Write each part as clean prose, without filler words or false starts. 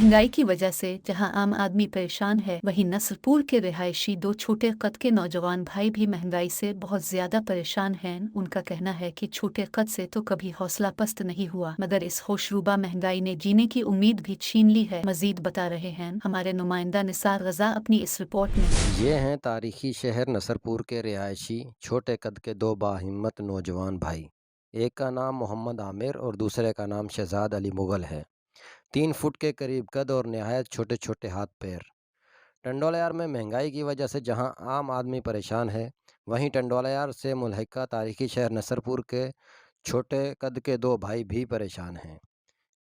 महंगाई की वजह से जहां आम आदमी परेशान है, वहीं नसरपुर के रिहायशी दो छोटे कद के नौजवान भाई भी महंगाई से बहुत ज्यादा परेशान हैं। उनका कहना है कि छोटे कद से तो कभी हौसला पस्त नहीं हुआ, मगर इस होशरुबा महंगाई ने जीने की उम्मीद भी छीन ली है। मजीद बता रहे हैं हमारे नुमाइंदा निसार गजा अपनी इस रिपोर्ट में। ये हैं तारीखी शहर नसरपुर के रिहायशी छोटे कद के दो बाहिम्मत नौजवान भाई। एक का नाम मोहम्मद आमिर और दूसरे का नाम शहजाद अली मुगल है। 3 फुट के करीब कद और नहायत छोटे छोटे हाथ पैर। टंडोलायार में महंगाई की वजह से जहां आम आदमी परेशान है, वहीं टंडोलायार से मुल्हिका तारीखी शहर नसरपुर के छोटे कद के दो भाई भी परेशान हैं।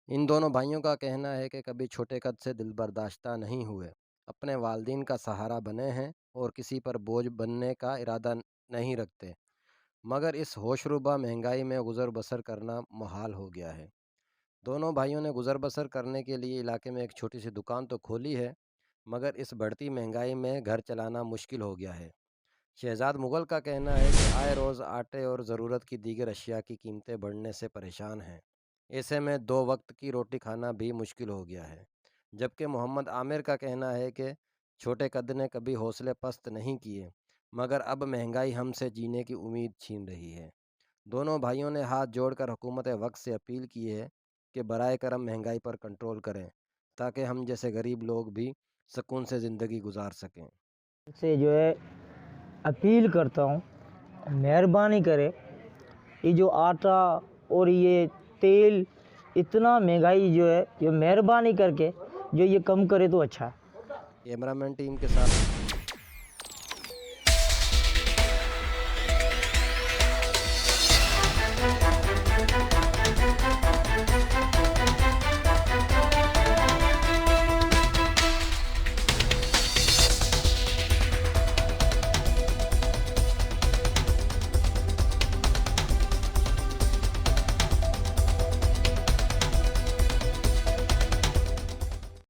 इन दोनों भाइयों का कहना है कि कभी छोटे कद से दिल बर्दाश्ता नहीं हुए, अपने वालिदैन का सहारा बने हैं और किसी पर बोझ बनने का इरादा नहीं रखते, मगर इस होशरुबा महंगाई में गुजर बसर करना मुहाल हो गया है। दोनों भाइयों ने गुजर बसर करने के लिए इलाके में एक छोटी सी दुकान तो खोली है, मगर इस बढ़ती महंगाई में घर चलाना मुश्किल हो गया है। शहजाद मुगल का कहना है कि आए रोज़ आटे और ज़रूरत की दीगर अशिया की कीमतें बढ़ने से परेशान हैं। ऐसे में 2 वक्त की रोटी खाना भी मुश्किल हो गया है। जबकि मोहम्मद आमिर का कहना है कि छोटे कद ने कभी हौसले पस्त नहीं किए, मगर अब महंगाई हमसे जीने की उम्मीद छीन रही है। दोनों भाइयों ने हाथ जोड़कर हुकूमत वक्त से अपील की है कि बराए करम महंगाई पर कंट्रोल करें, ताकि हम जैसे गरीब लोग भी सुकून से ज़िंदगी गुजार सकें। से जो है अपील करता हूँ, मेहरबानी करे ये जो आटा और ये तेल इतना महंगाई जो है, ये मेहरबानी करके जो ये कम करे तो अच्छा है। कैमरामैन टीम के साथ